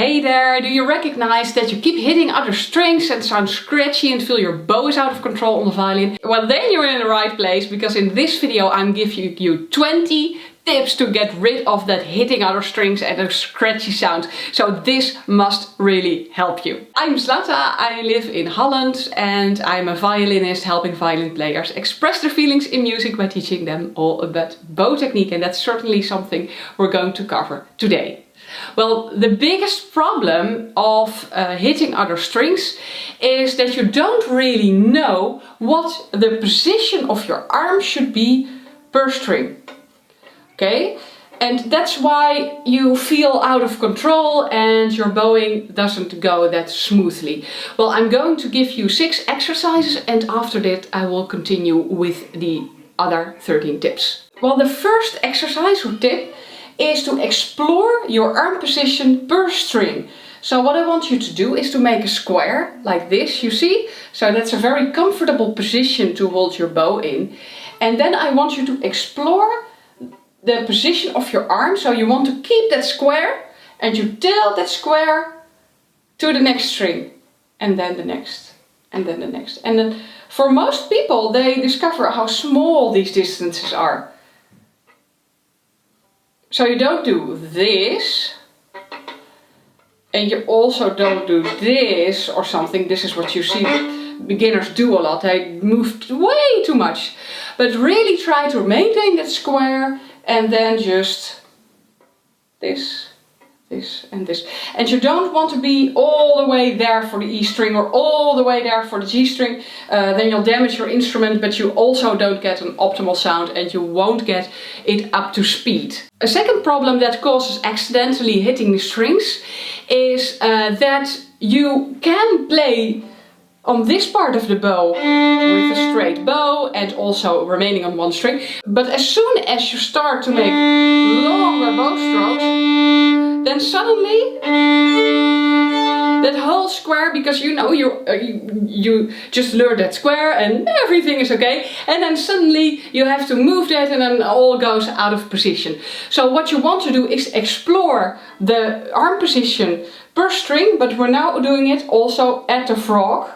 Hey there, do you recognize that you keep hitting other strings and sound scratchy and feel your bow is out of control on the violin? Well, then you're in the right place, because in this video I'm giving you 20 tips to get rid of that hitting other strings and a scratchy sound. So this must really help you. I'm Zlata, I live in Holland and I'm a violinist helping violin players express their feelings in music by teaching them all about bow technique, and that's certainly something we're going to cover today. Well, the biggest problem of hitting other strings is that you don't really know what the position of your arm should be per string. Okay? And that's why you feel out of control and your bowing doesn't go that smoothly. Well, I'm going to give you 6 exercises, and after that I will continue with the other 13 tips. Well, the first exercise or tip is to explore your arm position per string. So what I want you to do is to make a square like this, you see? So that's a very comfortable position to hold your bow in. And then I want you to explore the position of your arm. So you want to keep that square and you tilt that square to the next string. And then the next. And then the next. And then for most people, they discover how small these distances are. So you don't do this, and you also don't do this or something. This is what you see beginners do a lot. They move way too much. But really try to maintain that square, and then just this, this and this. And you don't want to be all the way there for the E string or all the way there for the G string. Then you'll damage your instrument, but you also don't get an optimal sound and you won't get it up to speed. A second problem that causes accidentally hitting the strings is that you can play on this part of the bow with a straight bow and also remaining on one string. But as soon as you start to make longer bow strokes, then suddenly that whole square, because you know you just learned that square and everything is okay, and then suddenly you have to move that and then it all goes out of position. So what you want to do is explore the arm position per string, but we're now doing it also at the frog.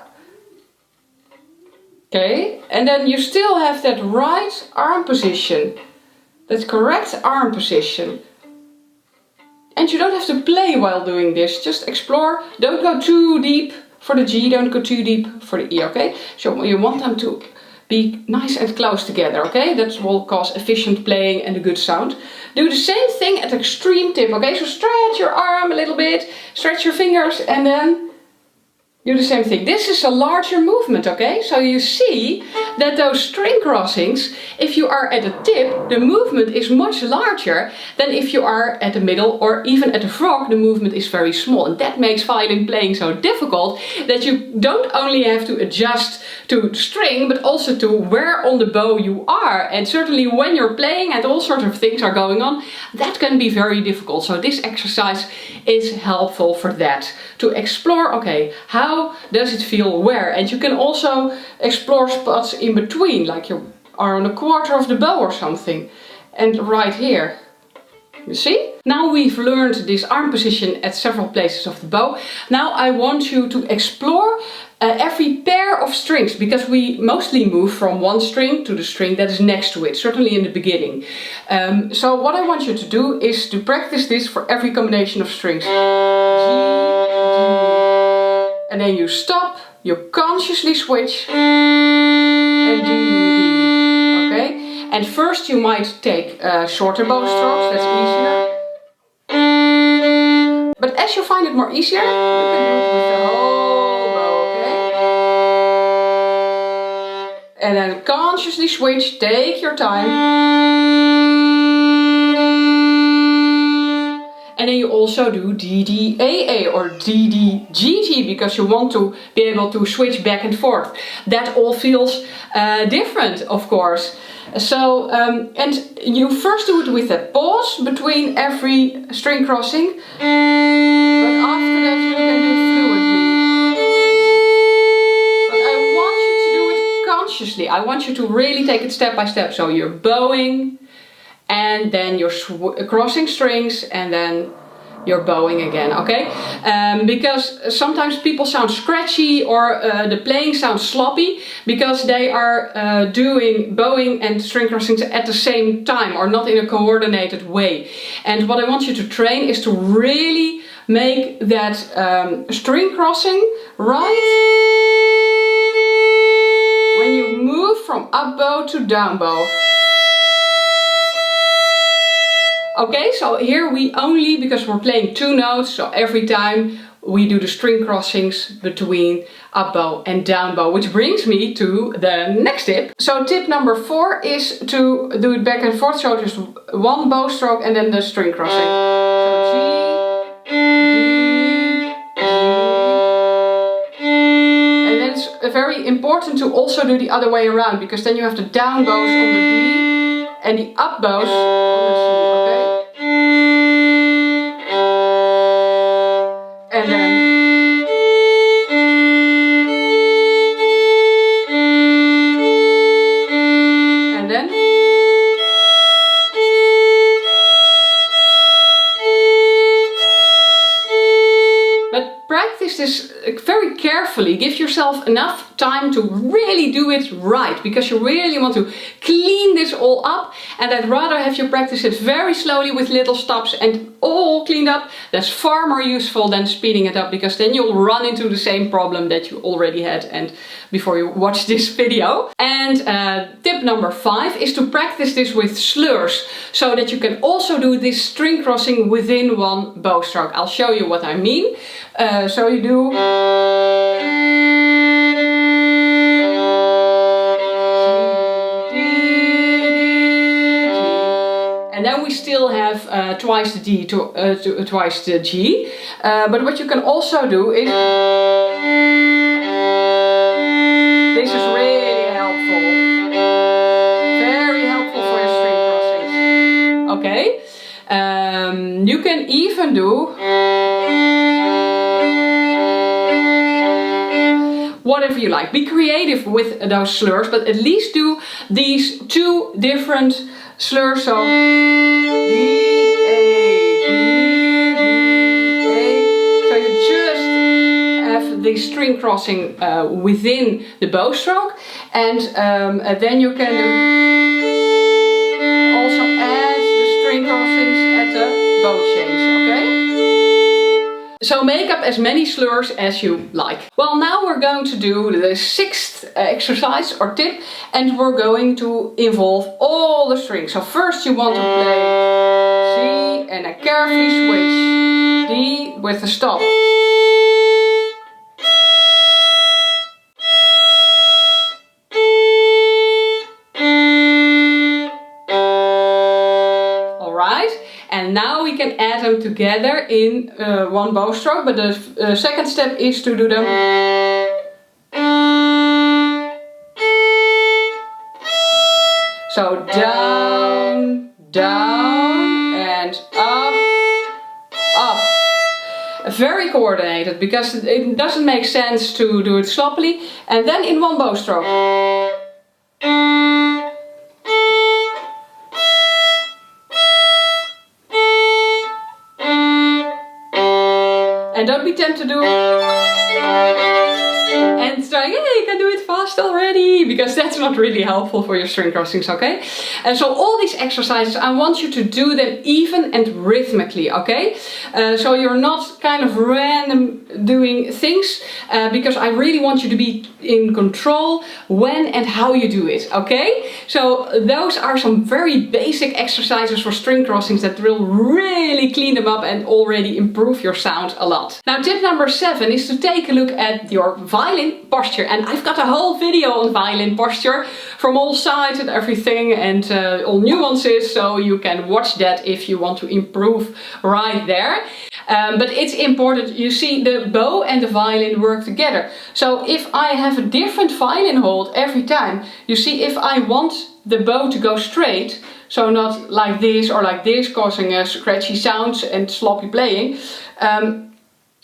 Okay, and then you still have that right arm position, that correct arm position. And you don't have to play while doing this, just explore. Don't go too deep for the G, don't go too deep for the E, okay? So you want them to be nice and close together, okay? That will cause efficient playing and a good sound. Do the same thing at extreme tip, okay? So stretch your arm a little bit, stretch your fingers, and then do the same thing. This is a larger movement, okay? So you see that those string crossings, if you are at the tip, the movement is much larger than if you are at the middle, or even at the frog, the movement is very small. And that makes violin playing so difficult that you don't only have to adjust to the string, but also to where on the bow you are. And certainly when you're playing and all sorts of things are going on, that can be very difficult. So this exercise is helpful for that. To explore, okay, how does it feel where? And you can also explore spots in between, like you are on a quarter of the bow or something. And right here, you see? Now we've learned this arm position at several places of the bow. Now I want you to explore every pair of strings, because we mostly move from one string to the string that is next to it, certainly in the beginning. So what I want you to do is to practice this for every combination of strings. G, D, and then you stop, you consciously switch, and D, D, okay? And first you might take shorter bow strokes, that's easier. But as you find it more easier, you can do it with the whole bow, okay? And then consciously switch, take your time. And then you also do DDAA or DDGT, because you want to be able to switch back and forth. That all feels different, of course. So, and you first do it with a pause between every string crossing, but after that you can do it fluently. But I want you to do it consciously. I want you to really take it step by step. So you're bowing, and then you're crossing strings, and then your bowing again, okay? Because sometimes people sound scratchy or the playing sounds sloppy because they are doing bowing and string crossings at the same time or not in a coordinated way. And what I want you to train is to really make that string crossing right when you move from up bow to down bow. Okay, so here we only, because we're playing 2 notes, so every time we do the string crossings between up bow and down bow, which brings me to the next tip. So tip number 4 is to do it back and forth, so just 1 bow stroke and then the string crossing. So G, D, G. And then it's very important to also do the other way around, because then you have the down bows on the D and the up bows on the C. And then but practice this very carefully. Give yourself enough time to really do it right, because you really want to clean this all up, and I'd rather have you practice it very slowly with little stops and all cleaned up. That's far more useful than speeding it up, because then you'll run into the same problem that you already had and before you watch this video. And tip number 5 is to practice this with slurs, so that you can also do this string crossing within 1 bow stroke. I'll show you what I mean. So you do and then we still have twice the D to twice the G. But what you can also do is, this is really helpful, very helpful for your string crossings. Okay, you can even do whatever you like. Be creative with those slurs, but at least do these 2 different slurs. So D, A, D, A. So you just have the string crossing within the bow stroke, and then you can also add the string crossings at the bow change, okay? So make up as many slurs as you like. Well, now we're going to do the 6th exercise or tip, and we're going to involve all the strings. So first you want to play C and then carefully switch D with a stop. And now we can add them together in 1 bow stroke, but the second step is to do them so down, down and up, up. Very coordinated, because it doesn't make sense to do it sloppily. And then in 1 bow stroke. And don't be tempted to do and try, yeah, you can do it fast already, because that's not really helpful for your string crossings, okay? And so all these exercises, I want you to do them even and rhythmically, okay? So you're not kind of random doing things, because I really want you to be in control when and how you do it, okay? So those are some very basic exercises for string crossings that will really clean them up and already improve your sound a lot. Now tip number 7 is to take a look at your violin posture, and I've got a whole video on violin posture from all sides and everything, and all nuances, so you can watch that if you want to improve right there. But it's important, you see, the bow and the violin work together. So if I have a different violin hold every time, you see, if I want the bow to go straight, so not like this or like this, causing scratchy sounds and sloppy playing,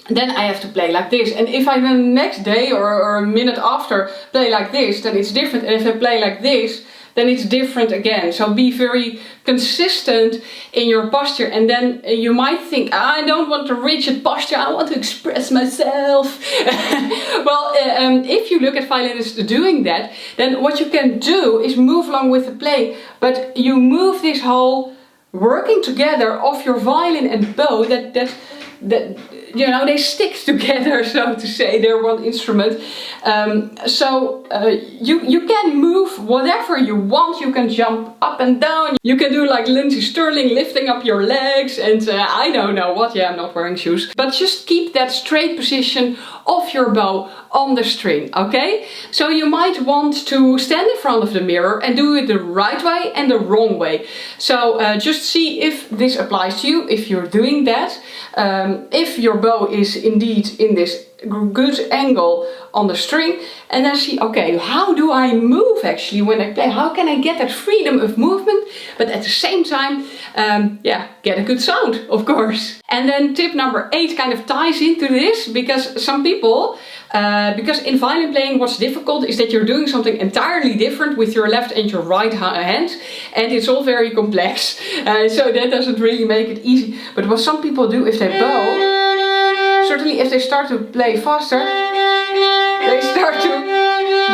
then I have to play like this. And if I then the next day or a minute after play like this, then it's different. And if I play like this, then it's different again. So be very consistent in your posture, and then you might think, I don't want a rigid posture, I want to express myself. Well, if you look at violinists doing that, then what you can do is move along with the play, but you move this whole working together of your violin and bow, that you know, they stick together, so to say. They're one instrument. You can move whatever you want. You can jump up and down. You can do like Lindsey Stirling, lifting up your legs, and I don't know what. Yeah, I'm not wearing shoes. But just keep that straight position of your bow on the string, okay? So you might want to stand in front of the mirror and do it the right way and the wrong way. So just see if this applies to you, if you're doing that. If your bow is indeed in this good angle on the string, and then see, okay, how do I move actually when I play? How can I get that freedom of movement, but at the same time, get a good sound, of course. And then tip number 8 kind of ties into this, because some people, because in violin playing what's difficult is that you're doing something entirely different with your left and your right hand, and it's all very complex, so that doesn't really make it easy. But what some people do if they bow, certainly if they start to play faster, they start to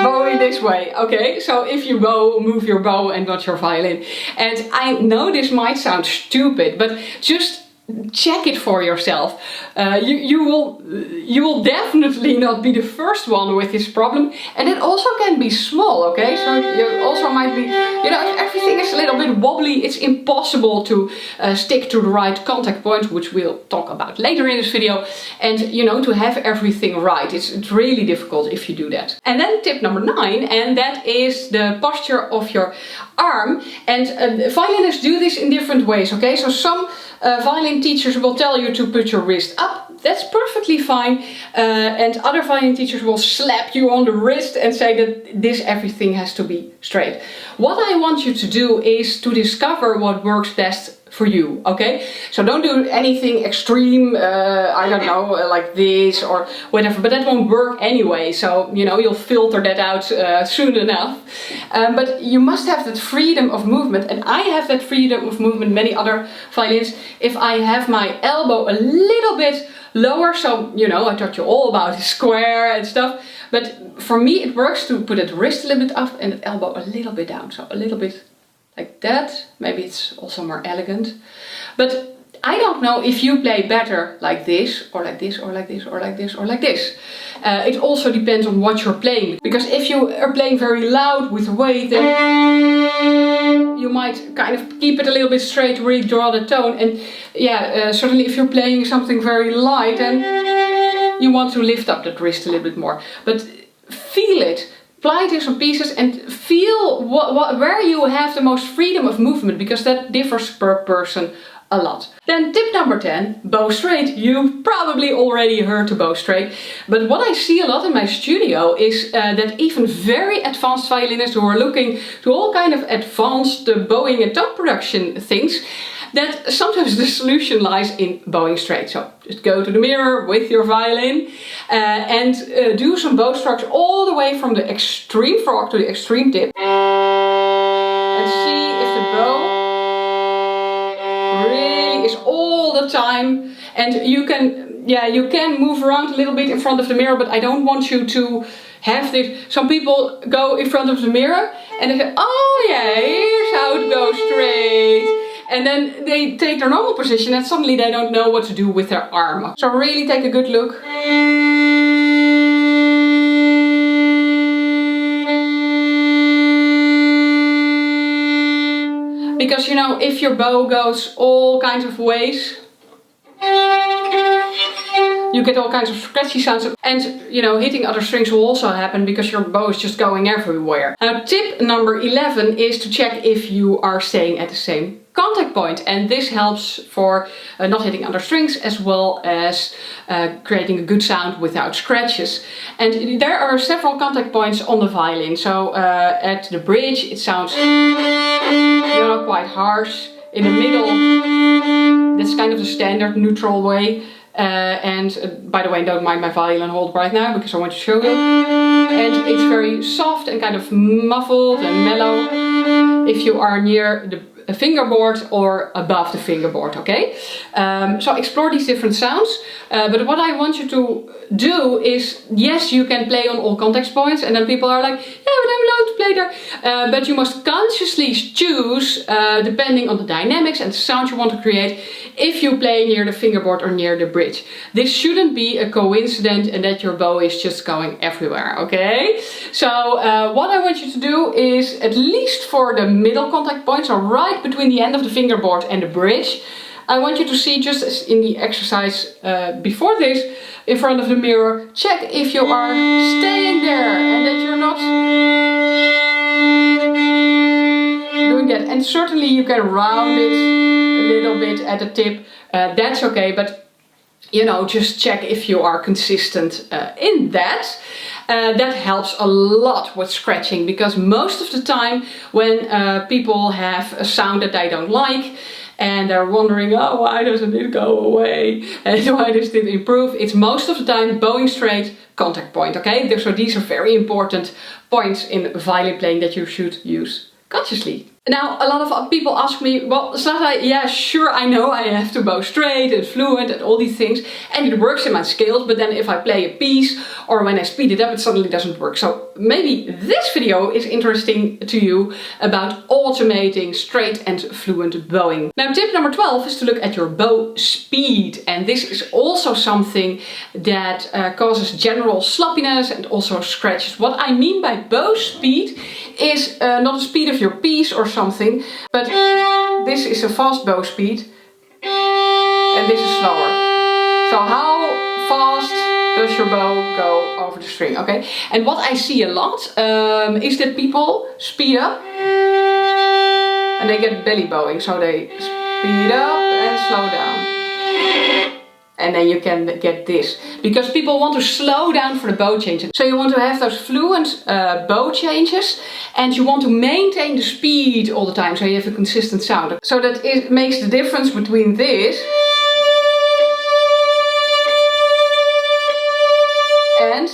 bow in this way, okay? So if you bow, move your bow and not your violin. And I know this might sound stupid, but just check it for yourself. You will definitely not be the first one with this problem, and it also can be small, okay? So you also might be, you know, if everything is a little bit wobbly, it's impossible to stick to the right contact point, which we'll talk about later in this video, and you know, to have everything right. It's really difficult if you do that. And then tip number 9, and that is the posture of your arm. And violinists do this in different ways, okay? So some violin teachers will tell you to put your wrist up. That's perfectly fine. And other violin teachers will slap you on the wrist and say that everything has to be straight. What I want you to do is to discover what works best for you, okay? So don't do anything extreme, I don't know, like this or whatever, but that won't work anyway, so you know, you'll filter that out soon enough. But you must have that freedom of movement, and I have that freedom of movement. Many other violins, if I have my elbow a little bit lower, so you know, I taught you all about the square and stuff, but for me it works to put that wrist a little bit up and that elbow a little bit down, so a little bit like that. Maybe it's also more elegant. But I don't know if you play better like this, or like this, or like this, or like this, or like this. It also depends on what you're playing. Because if you are playing very loud with weight, then you might kind of keep it a little bit straight, really draw the tone. And yeah, certainly if you're playing something very light, then you want to lift up that wrist a little bit more. But feel it. Apply it in some pieces and feel where you have the most freedom of movement, because that differs per person a lot. Then tip number 10, bow straight. You probably already heard to bow straight, but what I see a lot in my studio is that even very advanced violinists who are looking to all kind of advanced bowing and tone production things, that sometimes the solution lies in bowing straight. So just go to the mirror with your violin and do some bow strokes all the way from the extreme fork to the extreme tip, and see if the bow really is all the time. And you can move around a little bit in front of the mirror, but I don't want you to have this. Some people go in front of the mirror and they say, oh yeah, here's how it goes straight. And then they take their normal position and suddenly they don't know what to do with their arm. So really take a good look. Because you know, if your bow goes all kinds of ways, you get all kinds of scratchy sounds, and you know, hitting other strings will also happen because your bow is just going everywhere. Now tip number 11 is to check if you are staying at the same contact point, and this helps for not hitting other strings, as well as creating a good sound without scratches. And there are several contact points on the violin. So at the bridge it sounds, you know, quite harsh. In the middle, that's kind of the standard neutral way. By the way, don't mind my violin hold right now because I want to show you. And it's very soft and kind of muffled and mellow if you are near the fingerboard or above the fingerboard, okay? So explore these different sounds, but what I want you to do is, yes, you can play on all contact points, and then people are like, yeah, but I'm allowed to play there. But you must consciously choose, depending on the dynamics and the sound you want to create, if you play near the fingerboard or near the bridge. This shouldn't be a coincidence and that your bow is just going everywhere, okay? So what I want you to do is, at least for the middle contact points, so right between the end of the fingerboard and the bridge, I want you to see, just as in the exercise before this, in front of the mirror, check if you are staying there and that you're not doing that. And certainly you can round it a little bit at the tip, that's okay, but you know, just check if you are consistent in that. That helps a lot with scratching, because most of the time when people have a sound that they don't like and they're wondering, oh, why doesn't it go away and why does it improve, it's most of the time bowing straight, contact point, okay? So these are very important points in violin playing that you should use consciously. Now, a lot of people ask me, well, Zlata, yeah, sure, I know I have to bow straight and fluent and all these things, and it works in my scales, but then if I play a piece or when I speed it up, it suddenly doesn't work. So maybe this video is interesting to you about automating straight and fluent bowing. Now, tip number 12 is to look at your bow speed, and this is also something that causes general sloppiness and also scratches. What I mean by bow speed is not the speed of your piece or something, but this is a fast bow speed and this is slower. So how fast does your bow go over the string, okay? And what I see a lot is that people speed up and they get belly bowing, so they speed up and slow down. And then you can get this, because people want to slow down for the bow changes. So you want to have those fluent bow changes, and you want to maintain the speed all the time, so you have a consistent sound. So that it makes the difference between this and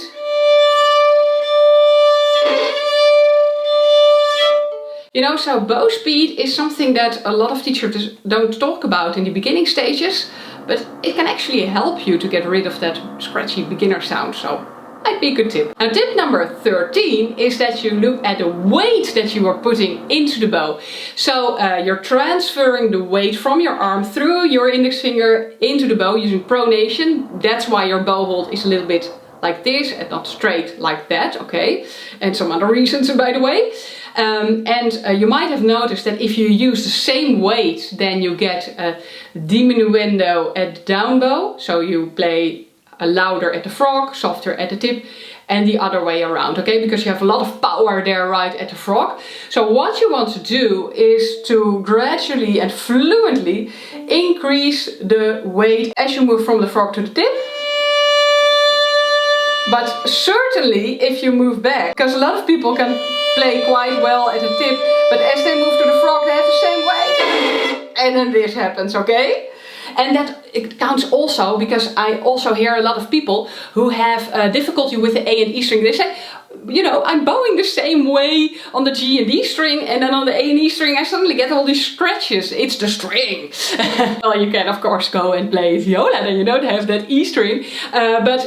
so bow speed is something that a lot of teachers don't talk about in the beginning stages, but it can actually help you to get rid of that scratchy beginner sound, so might be a good tip. Now, tip number 13 is that you look at the weight that you are putting into the bow. So you're transferring the weight from your arm through your index finger into the bow using pronation. That's why your bow hold is a little bit like this and not straight like that, okay? And some other reasons, by the way. You might have noticed that if you use the same weight, then you get a diminuendo at the down bow. So you play louder at the frog, softer at the tip, and the other way around, okay? Because you have a lot of power there right at the frog. So what you want to do is to gradually and fluently increase the weight as you move from the frog to the tip. But certainly if you move back, because a lot of people can play quite well at the tip, but as they move to the frog they have the same weight, and then this happens, okay? And that it counts also because I also hear a lot of people who have difficulty with the A and E string. They say, you know, I'm bowing the same way on the G and D string, and then on the A and E string I suddenly get all these scratches. It's the string. Well, you can of course go and play viola and you don't have that E string, but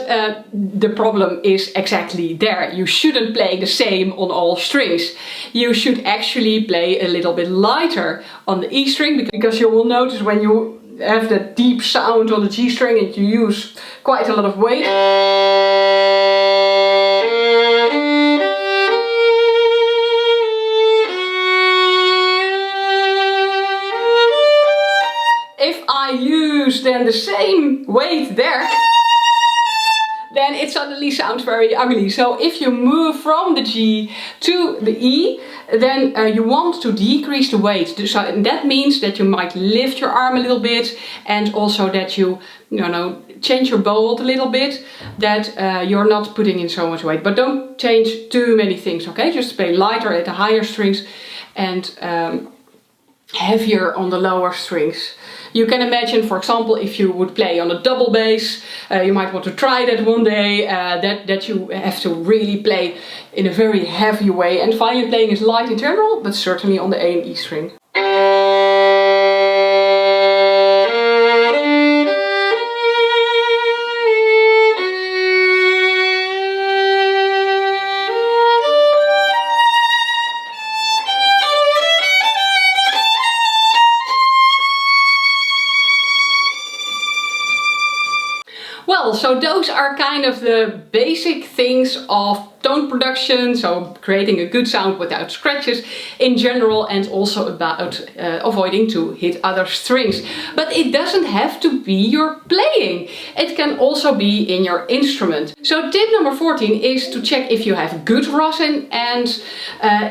the problem is exactly there. You shouldn't play the same on all strings. You should actually play a little bit lighter on the E string, because you will notice when you have that deep sound on the G string and you use quite a lot of weight, if I use then the same weight there, then it suddenly sounds very ugly. So if you move from the G to the E, then you want to decrease the weight. So that means that you might lift your arm a little bit, and also that you change your bow hold a little bit, that you're not putting in so much weight. But don't change too many things, okay? Just play lighter at the higher strings and heavier on the lower strings. You can imagine, for example, if you would play on a double bass, you might want to try that one day, that you have to really play in a very heavy way. And violin playing is light in general, but certainly on the A and E string. Well, so those are kind of the basic things of tone production, so creating a good sound without scratches in general, and also about avoiding to hit other strings. But it doesn't have to be your playing. It can also be in your instrument. So tip number 14 is to check if you have good rosin, and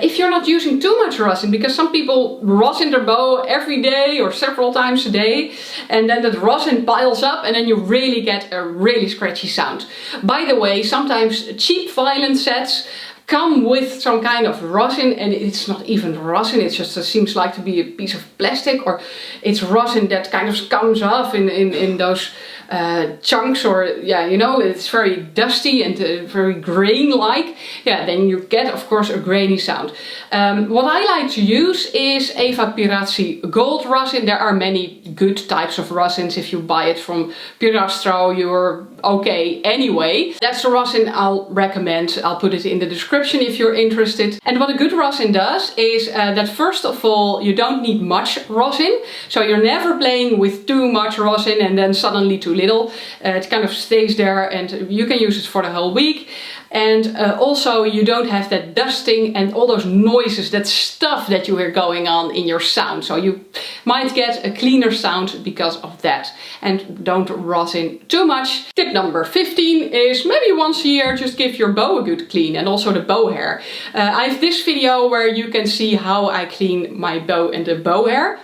if you're not using too much rosin, because some people rosin their bow every day or several times a day, and then that rosin piles up and then you really get a really scratchy sound. By the way, sometimes cheap violin sets come with some kind of rosin, and it's not even rosin, it just seems like to be a piece of plastic, or it's rosin that kind of comes off in those chunks, or yeah, you know, it's very dusty and very grain-like. Yeah, then you get, of course, a grainy sound. What I like to use is Eva Pirazzi Gold rosin. There are many good types of rosins. If you buy it from Pirastro, you're okay anyway. That's the rosin I'll recommend. I'll put it in the description if you're interested. And what a good rosin does is that first of all, you don't need much rosin. So you're never playing with too much rosin and then suddenly too little. It kind of stays there and you can use it for the whole week. And also you don't have that dusting and all those noises, that stuff that you hear going on in your sound. So you might get a cleaner sound because of that. And don't rosin too much. Tip number 15 is maybe once a year just give your bow a good clean, and also the bow hair. I have this video where you can see how I clean my bow and the bow hair.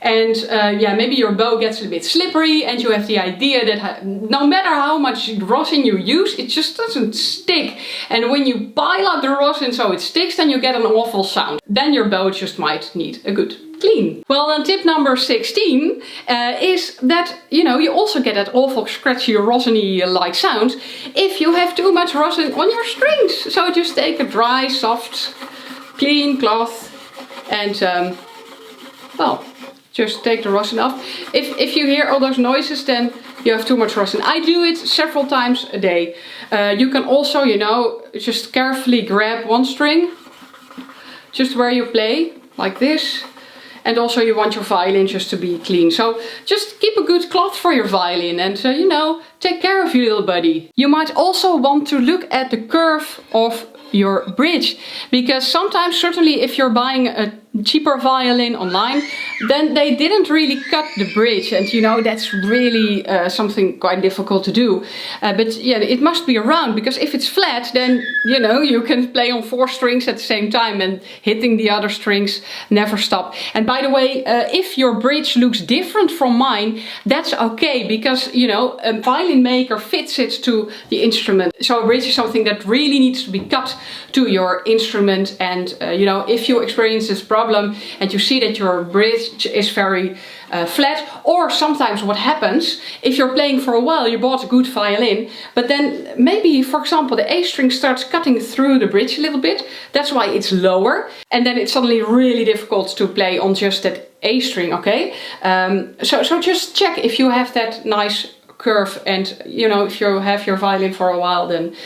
And yeah, maybe your bow gets a bit slippery and you have the idea that no matter how much rosin you use, it just doesn't stick. And when you pile up the rosin so it sticks, then you get an awful sound. Then your bow just might need a good clean. Well, then tip number 16 is that, you know, you also get that awful scratchy, rosiny like sound if you have too much rosin on your strings. So just take a dry, soft, clean cloth and well, just take the rosin off. If you hear all those noises, then you have too much rosin. I do it several times a day. You can also, you know, just carefully grab one string, just where you play, like this. And also you want your violin just to be clean. So just keep a good cloth for your violin and, you know, take care of your little buddy. You might also want to look at the curve of your bridge, because sometimes, certainly if you're buying a cheaper violin online, then they didn't really cut the bridge, and you know, that's really something quite difficult to do. But yeah, it must be around, because if it's flat, then you know, you can play on 4 strings at the same time and hitting the other strings never stop. And by the way, if your bridge looks different from mine, that's okay, because you know, a violin maker fits it to the instrument. So a bridge is something that really needs to be cut to your instrument, and you know, if you experience this problem and you see that your bridge is very flat, or sometimes what happens if you're playing for a while, you bought a good violin, but then maybe, for example, the A string starts cutting through the bridge a little bit, that's why it's lower, and then it's suddenly really difficult to play on just that A string, okay? So just check if you have that nice curve, and you know, if you have your violin for a while, then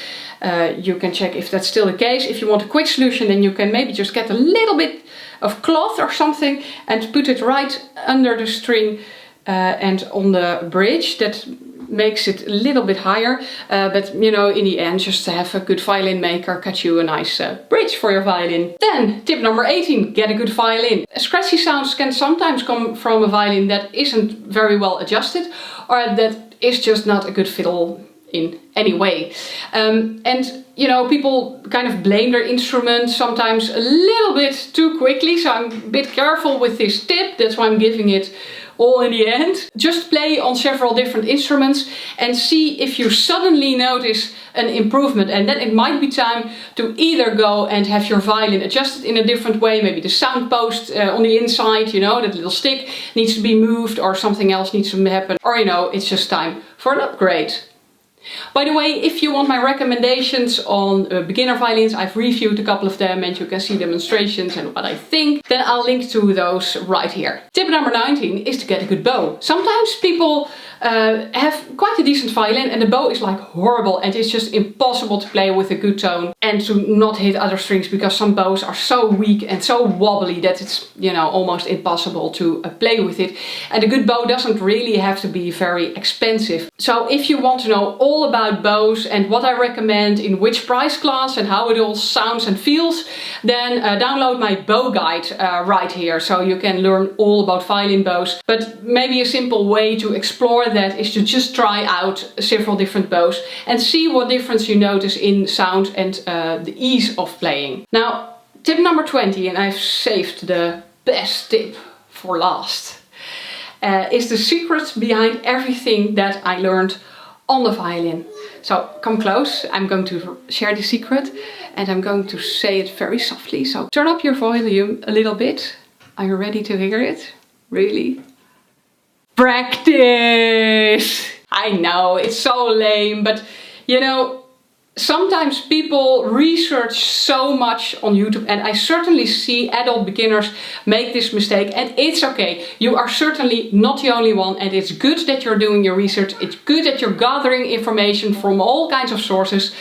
you can check if that's still the case. If you want a quick solution, then you can maybe just get a little bit of cloth or something and put it right under the string and on the bridge. That makes it a little bit higher, but you know, in the end, just to have a good violin maker cut you a nice bridge for your violin. Then tip number 18, get a good violin. Scratchy sounds can sometimes come from a violin that isn't very well adjusted, or that is just not a good fiddle in any way. And you know, people kind of blame their instrument sometimes a little bit too quickly, so I'm a bit careful with this tip. That's why I'm giving it all in the end. Just play on several different instruments and see if you suddenly notice an improvement, and then it might be time to either go and have your violin adjusted in a different way. Maybe the sound post on the inside, you know, that little stick needs to be moved, or something else needs to happen, or you know, it's just time for an upgrade. By the way, if you want my recommendations on beginner violins, I've reviewed a couple of them and you can see demonstrations and what I think, then I'll link to those right here. Tip number 19 is to get a good bow. Sometimes people have quite a decent violin and the bow is like horrible and it's just impossible to play with a good tone and to not hit other strings, because some bows are so weak and so wobbly that it's, you know, almost impossible to play with it. And a good bow doesn't really have to be very expensive. So if you want to know all about bows and what I recommend in which price class and how it all sounds and feels, then download my bow guide right here, so you can learn all about violin bows. But maybe a simple way to explore that is to just try out several different bows and see what difference you notice in sound and the ease of playing. Now, tip number 20, and I've saved the best tip for last, is the secret behind everything that I learned on the violin. So come close, I'm going to share the secret and I'm going to say it very softly. So turn up your volume a little bit. Are you ready to hear it? Really? Practice! I know, it's so lame, but you know, sometimes people research so much on YouTube, and I certainly see adult beginners make this mistake, and it's okay. You are certainly not the only one, and it's good that you're doing your research. It's good that you're gathering information from all kinds of sources.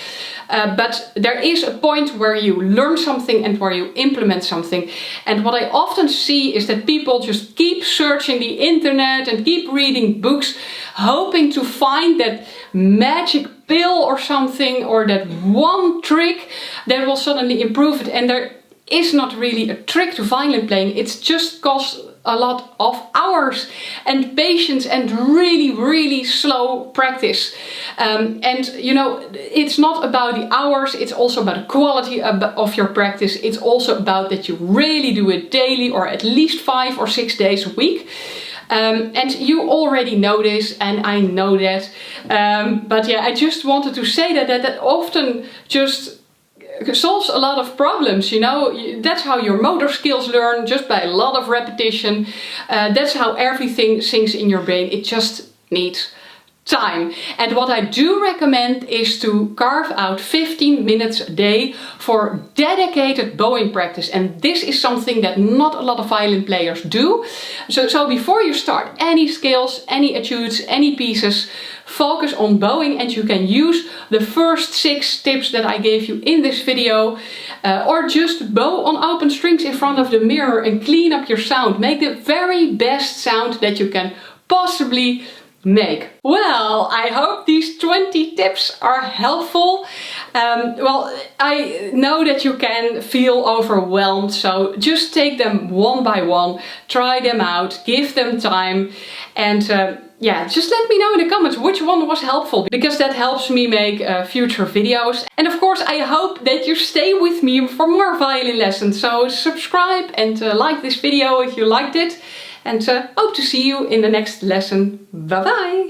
But there is a point where you learn something and where you implement something. And what I often see is that people just keep searching the internet and keep reading books, hoping to find that magic pill or something, or that one trick that will suddenly improve it. And there is not really a trick to violin playing. It's just costs a lot of hours and patience and really slow practice. And you know, it's not about the hours, it's also about the quality of your practice. It's also about that you really do it daily, or at least 5 or 6 days a week. And you already know this, and I know that. But yeah, I just wanted to say that often just solves a lot of problems, you know. That's how your motor skills learn, just by a lot of repetition. That's how everything sinks in your brain. It just needs time. And what I do recommend is to carve out 15 minutes a day for dedicated bowing practice. And this is something that not a lot of violin players do. So before you start any scales, any etudes, any pieces, focus on bowing, and you can use the first 6 tips that I gave you in this video, or just bow on open strings in front of the mirror and clean up your sound. Make the very best sound that you can possibly make. Well, I hope these 20 tips are helpful. Well, I know that you can feel overwhelmed, so just take them one by one, try them out, give them time, and yeah, just let me know in the comments which one was helpful, because that helps me make future videos. And of course, I hope that you stay with me for more violin lessons. So subscribe and like this video if you liked it. And hope to see you in the next lesson. Bye bye!